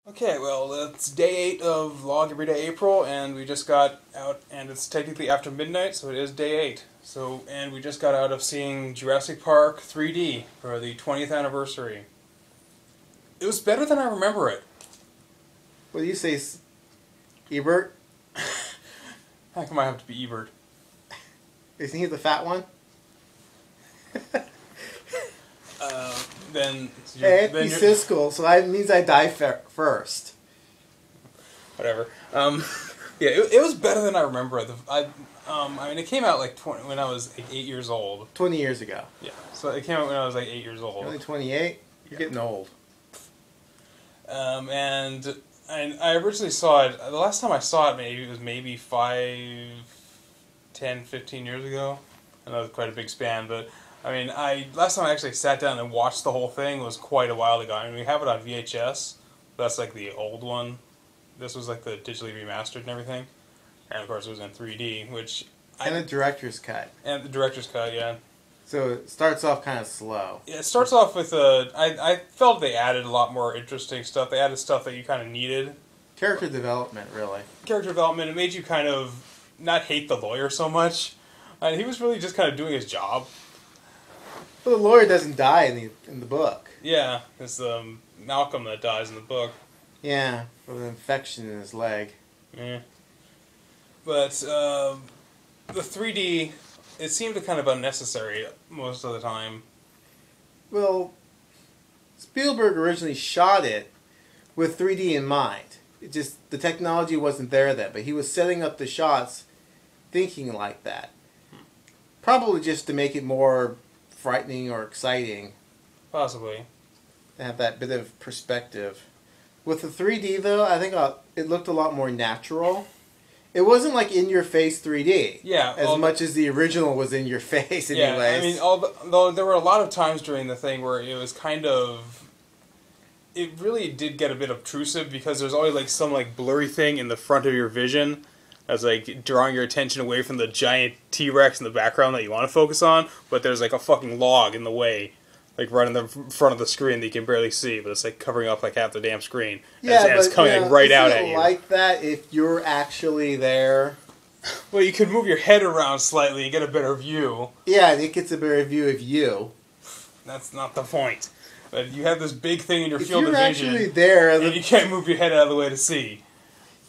Okay, well, it's day 8 of Log Everyday April, and we just got out, and it's technically after midnight, so it is day 8. So, and we just got out of seeing Jurassic Park 3D for the 20th anniversary. It was better than I remember it. What do you say, Ebert? How come I have to be Ebert? Isn't he the fat one? Then... Hey, he's Siskel, so that means I die first. Whatever. Yeah, it was better than I remember. I mean, it came out like when I was like 8 years old. 20 years ago. Yeah, so it came out when I was like 8 years old. You're only 28? You're getting old. And I originally saw it, the last time I saw it it was maybe 5, 10, 15 years ago. I know it was quite a big span, but I mean, last time I actually sat down and watched the whole thing was quite a while ago. I mean, we have it on VHS. That's like the old one. This was like the digitally remastered and everything. And of course it was in 3D, which... And the director's cut. And the director's cut, yeah. So it starts off kind of slow. Yeah, it starts off with I felt they added a lot more interesting stuff. They added stuff that you kind of needed. Character development, really. Character development. It made you kind of not hate the lawyer so much. He was really just kind of doing his job. Well, the lawyer doesn't die in the book. Yeah, it's Malcolm that dies in the book. Yeah, with an infection in his leg. Yeah. But the 3D, it seemed kind of unnecessary most of the time. Well, Spielberg originally shot it with 3D in mind. It just, the technology wasn't there then, but he was setting up the shots thinking like that. Probably just to make it more frightening or exciting. Possibly. To have that bit of perspective. With the 3D though, I think it looked a lot more natural. It wasn't like in-your-face 3D. Yeah. As much as the original was in your face anyways. Yeah, I mean, although there were a lot of times during the thing where it was kind of... It really did get a bit obtrusive because there's always like some like blurry thing in the front of your vision that's like drawing your attention away from the giant T-Rex in the background that you want to focus on, but there's like a fucking log in the way, like right in the front of the screen that you can barely see, but it's like covering up like half the damn screen. Yeah, and it's coming like, right out at you. Like that if you're actually there. Well, you could move your head around slightly and get a better view. Yeah, and it gets a better view of you. That's not the point. But you have this big thing in your field of vision. If you're actually there, and you can't move your head out of the way to see.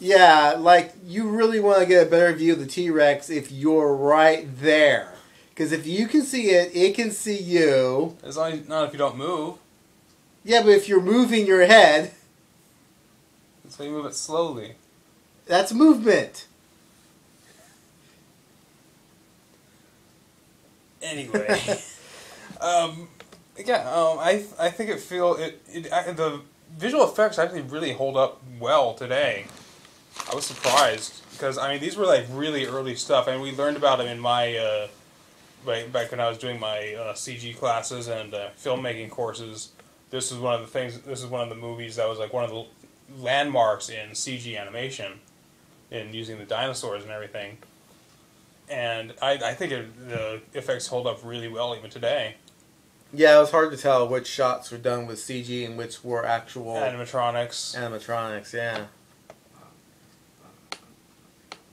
Yeah, like, you really want to get a better view of the T-Rex if you're right there. Because if you can see it, it can see you. As long as, not if you don't move. Yeah, but if you're moving your head... So you move it slowly. That's movement. Anyway. I think the visual effects actually really hold up well today. I was surprised because I mean these were like really early stuff, and we learned about them in my back when I was doing my CG classes and filmmaking courses. This is one of the things. This is one of the movies that was like one of the landmarks in CG animation, in using the dinosaurs and everything. And I think the effects hold up really well even today. Yeah, it was hard to tell which shots were done with CG and which were actual... Animatronics. Animatronics, yeah.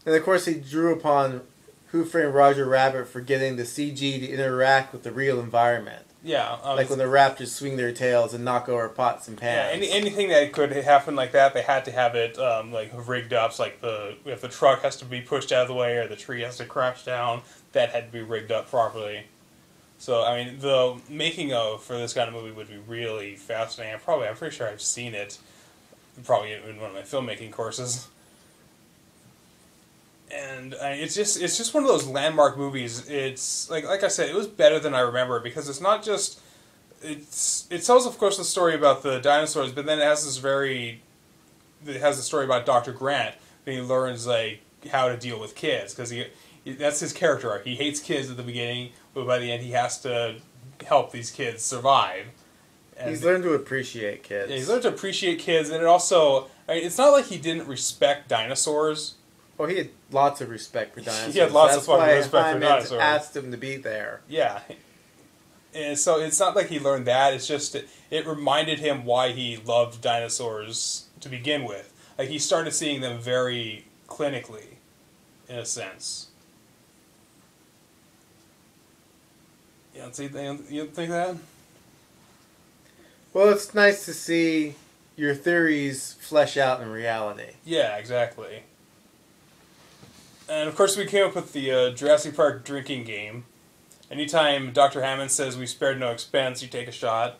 And of course he drew upon Who Framed Roger Rabbit for getting the CG to interact with the real environment. Yeah. Like when the raptors swing their tails and knock over pots and pans. Yeah, anything that could happen like that, they had to have it like rigged up. So like if the truck has to be pushed out of the way or the tree has to crash down, that had to be rigged up properly. So, I mean, the making of for this kind of movie would be really fascinating. I'm pretty sure I've seen it, probably in one of my filmmaking courses. And it's just one of those landmark movies. It's like I said, it was better than I remember because it's not just it tells, of course, the story about the dinosaurs, but then it has the story about Dr. Grant, and he learns like how to deal with kids because that's his character arc. He hates kids at the beginning, but by the end he has to help these kids survive. And he's learned to appreciate kids. Yeah, he's learned to appreciate kids, and it also... I mean, it's not like he didn't respect dinosaurs. Well, he had lots of respect for dinosaurs. He had lots of fucking respect for dinosaurs. Asked him to be there. Yeah. And so it's not like he learned that, it's just... It reminded him why he loved dinosaurs to begin with. Like, he started seeing them very clinically, in a sense. You don't think that? Well, it's nice to see your theories flesh out in reality. Yeah, exactly. And of course we came up with the Jurassic Park drinking game. Anytime Dr. Hammond says we spared no expense, you take a shot.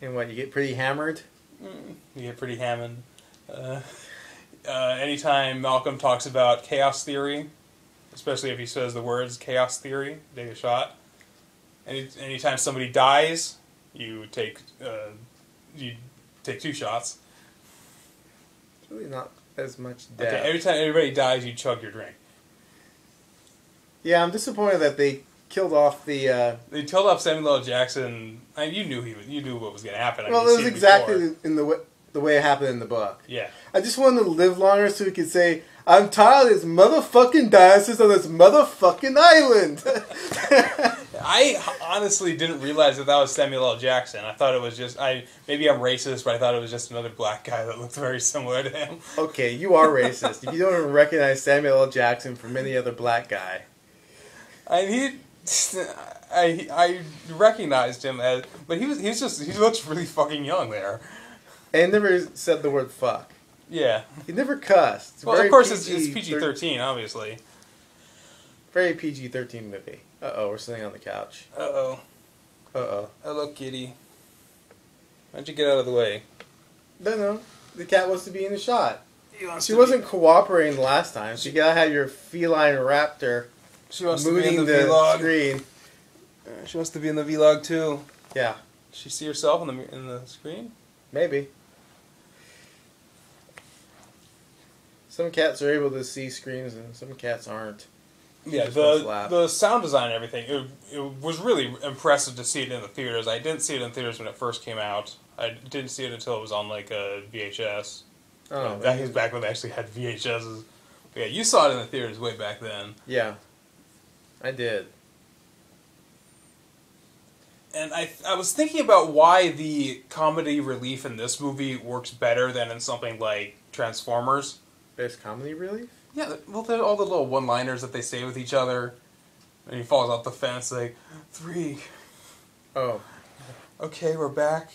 And what, you get pretty hammered? You get pretty Hammond. Anytime Malcolm talks about chaos theory, especially if he says the words chaos theory, take a shot. Anytime somebody dies, you take 2 shots. It's really not as much death. Okay, every time anybody dies, you chug your drink. Yeah, I'm disappointed that they killed off the... They killed off Samuel L. Jackson. I mean, you knew what was going to happen. Well, it was exactly in the way it happened in the book. Yeah. I just wanted to live longer so we could say, I'm tired of this motherfucking dinosaurs on this motherfucking island. I honestly didn't realize that was Samuel L. Jackson. I thought it was just... maybe I'm racist, but I thought it was just another black guy that looked very similar to him. Okay, you are racist. If you don't even recognize Samuel L. Jackson from any other black guy. I recognized him as... But he looks really fucking young there. And never said the word fuck. Yeah. He never cussed. Well, of course, it's PG-13, obviously. Very PG-13 movie. Uh-oh, we're sitting on the couch. Uh-oh. Uh-oh. Hello, kitty. Why don't you get out of the way? No. The cat wants to be in the shot. She wasn't cooperating the last time. So you gotta have your feline raptor moving the screen. She wants to be in the vlog, too. Yeah. Does she see herself in the screen? Maybe. Some cats are able to see screens and some cats aren't. Yeah, the sound design and everything, it was really impressive to see it in the theaters. I didn't see it in theaters when it first came out. I didn't see it until it was on, like, a VHS. Oh, that was back when they actually had VHSs. But yeah, you saw it in the theaters way back then. Yeah, I did. And I was thinking about why the comedy relief in this movie works better than in something like Transformers. There's comedy relief? Yeah, well, there's all the little one-liners that they say with each other. And he falls off the fence like, 3. Oh. Okay, we're back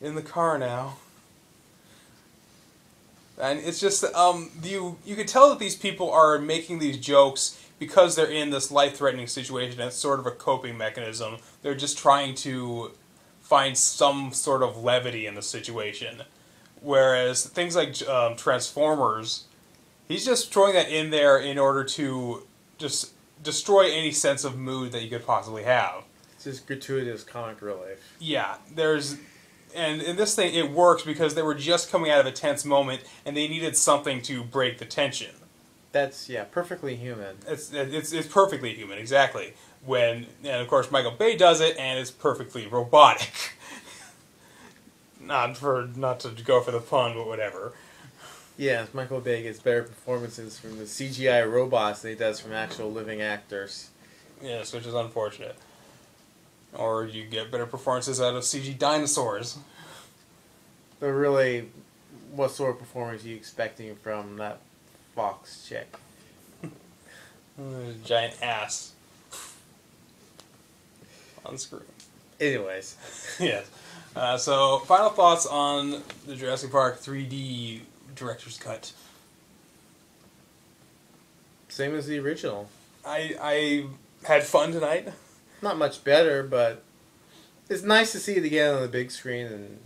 in the car now. And it's just, you can tell that these people are making these jokes because they're in this life-threatening situation. It's sort of a coping mechanism. They're just trying to find some sort of levity in the situation. Whereas things like Transformers, he's just throwing that in there in order to just destroy any sense of mood that you could possibly have. It's just gratuitous comic relief. Yeah, and in this thing it works because they were just coming out of a tense moment and they needed something to break the tension. That's, yeah, perfectly human. It's perfectly human, exactly. And of course Michael Bay does it and it's perfectly robotic. Not to go for the pun, but whatever. Yeah, Michael Bay gets better performances from the CGI robots than he does from actual living actors. Yes, which is unfortunate. Or you get better performances out of CG dinosaurs. But really, what sort of performance are you expecting from that Fox chick? Giant ass. On screen. Anyways. Yes. So, final thoughts on the Jurassic Park 3D director's cut. Same as the original. I had fun tonight. Not much better, but it's nice to see it again on the big screen and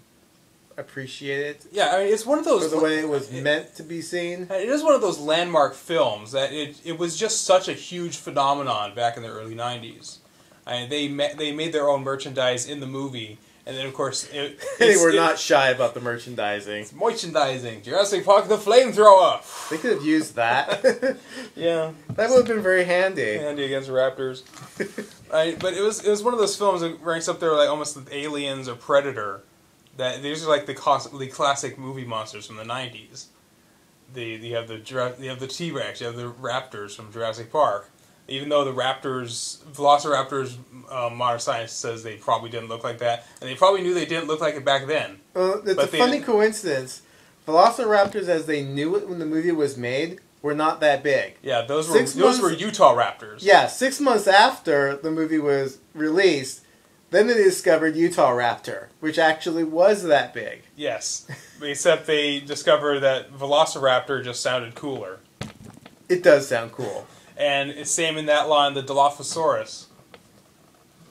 appreciate it. Yeah, I mean, it's one of those... For the way it was meant to be seen. It is one of those landmark films that it was just such a huge phenomenon back in the early 90s. I mean, they made their own merchandise in the movie. And then, of course... They were not shy about the merchandising. It's merchandising. Jurassic Park the Flamethrower! They could have used that. Yeah. That would have been very handy. Handy against raptors. But it was one of those films that ranks up there like almost with Aliens or Predator. That these are like the classic movie monsters from the 90s. You have the T-Rex, you have the raptors from Jurassic Park. Even though the Velociraptors, modern science says they probably didn't look like that, and they probably knew they didn't look like it back then. It's a funny coincidence. Velociraptors, as they knew it when the movie was made, were not that big. Yeah, those were Utah Raptors. Yeah, 6 months after the movie was released, then they discovered Utah Raptor, which actually was that big. Yes, except they discovered that Velociraptor just sounded cooler. It does sound cool. And it's same in that line, the Dilophosaurus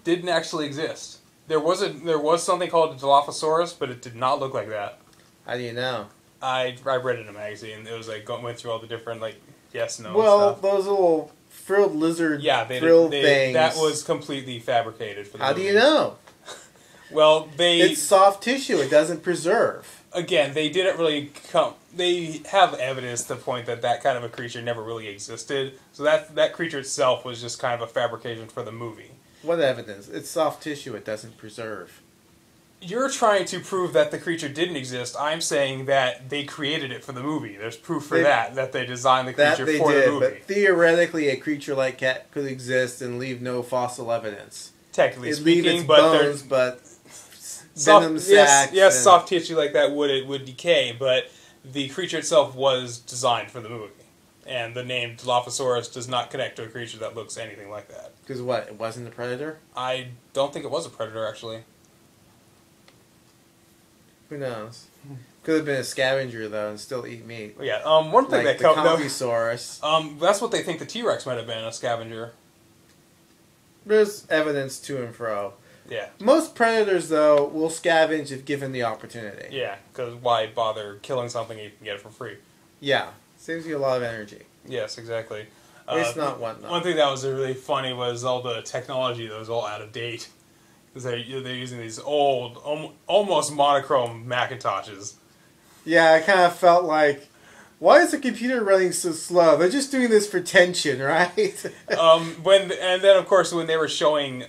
didn't actually exist. There was something called a Dilophosaurus, but it did not look like that. How do you know? I read it in a magazine. It was like went through all the different yes, no. Well, stuff. those little frilled lizard things. That was completely fabricated for the How movie. do you know? Well, it's soft tissue. It doesn't preserve. Again, they didn't really come. They have evidence to point that kind of a creature never really existed. So that creature itself was just kind of a fabrication for the movie. What evidence? It's soft tissue. It doesn't preserve. You're trying to prove that the creature didn't exist. I'm saying that they created it for the movie. There's proof for that they designed the creature for the movie. But theoretically, a creature like cat could exist and leave no fossil evidence. Technically speaking, leave its but bones, but venom sacs. Yes, soft tissue like that would decay, but the creature itself was designed for the movie. And the name Dilophosaurus does not connect to a creature that looks anything like that. Because what? It wasn't a predator? I don't think it was a predator, actually. Who knows? Could have been a scavenger, though, and still eat meat. Yeah, one thing like that the Compysaurus. That's what they think the T-Rex might have been, a scavenger. There's evidence to and fro. Yeah. Most predators, though, will scavenge if given the opportunity. Yeah, because why bother killing something if you can get it for free? Yeah. Saves you a lot of energy. Yes, exactly. It's not whatnot. One thing that was really funny was all the technology that was all out of date. Because they're using these old, almost monochrome Macintoshes. Yeah, I kind of felt like, why is the computer running so slow? They're just doing this for tension, right? And then of course when they were showing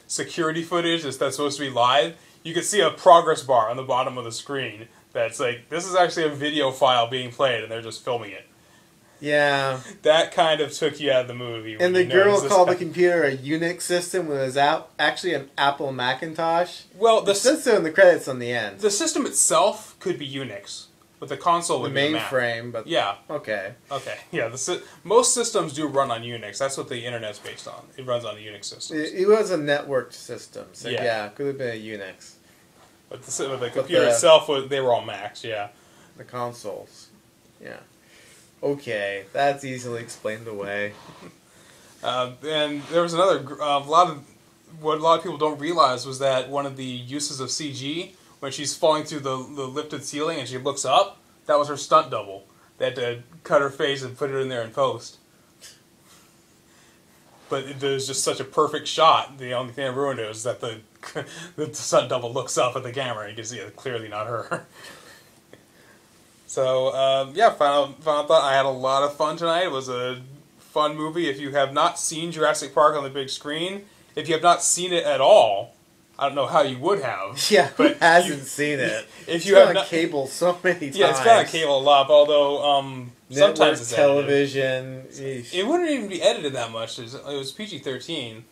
security footage that's supposed to be live, you could see a progress bar on the bottom of the screen that's like, this is actually a video file being played, and they're just filming it. Yeah. That kind of took you out of the movie. And the girl called the computer a Unix system when it was actually an Apple Macintosh. Well, it says so in the credits on the end. The system itself could be Unix, but the console would be the mainframe. But yeah, okay, yeah. Most systems do run on Unix. That's what the internet's based on. It runs on a Unix system. It was a networked system, so yeah, it could have been a Unix. But the computer itself, they were all Macs. Yeah, the consoles. Yeah. Okay, that's easily explained away. And there was another what a lot of people don't realize was that one of the uses of CG, when she's falling through the lifted ceiling and she looks up, that was her stunt double. They had to cut her face and put it in there in post. But it was just such a perfect shot. The only thing that ruined it was that the stunt double looks up at the camera and you can see it's clearly not her. So, final thought. I had a lot of fun tonight. It was a fun movie. If you have not seen Jurassic Park on the big screen, if you have not seen it at all, I don't know how you would have. Yeah, who hasn't seen it? If you have on cable so many times. Yeah, it's been on cable a lot, although sometimes it's television. It wouldn't even be edited that much. It was PG-13.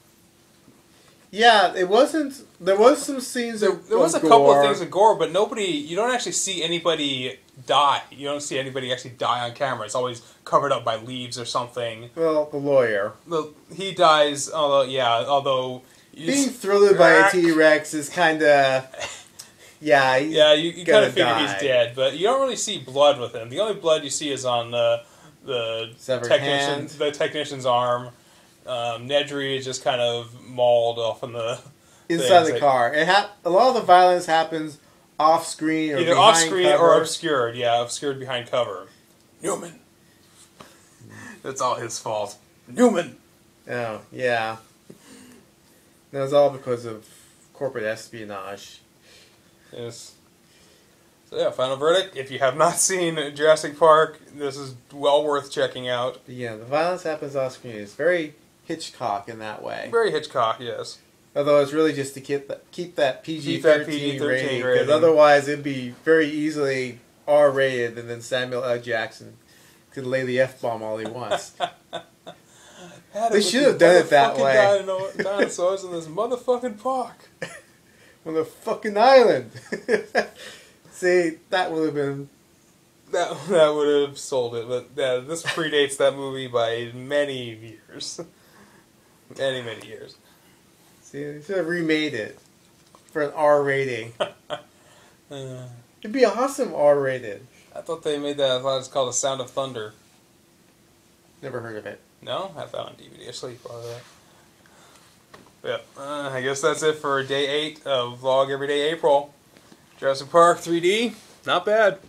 Yeah, it wasn't. There was some scenes. There was a couple of things of gore, but you don't actually see anybody die. You don't see anybody actually die on camera. It's always covered up by leaves or something. Well, the lawyer. He dies, although being thrilled by a T-Rex is kind of... Yeah, you kind of figure he's dead, but you don't really see blood with him. The only blood you see is on the technician's arm. Nedry is just kind of mauled off in the... Inside the car. A lot of the violence happens off-screen or either off-screen or obscured. Yeah, obscured behind cover. Newman. That's all his fault. Newman. Oh, yeah. That was all because of corporate espionage. Yes. So yeah, final verdict. If you have not seen Jurassic Park, this is well worth checking out. Yeah, the violence happens off-screen. It's very Hitchcock in that way. Very Hitchcock, yes. Although it's really just to keep that PG-13 rating, because otherwise it'd be very easily R-rated, and then Samuel L. Jackson could lay the F-bomb all he wants. Had it They with should these have done it that motherfucking way. Dinosaurs in this motherfucking park. On the fucking island. See, that would have been... That would have sold it, but this predates that movie by many years. Many years. See, they should have remade it for an R rating. It'd be awesome R rated. I thought they made that. I thought it's called The Sound of Thunder. Never heard of it. No? I found on DVD. I sleep part of that. Yeah, I guess that's it for day 8 of Vlog Everyday April. Jurassic Park 3D, not bad.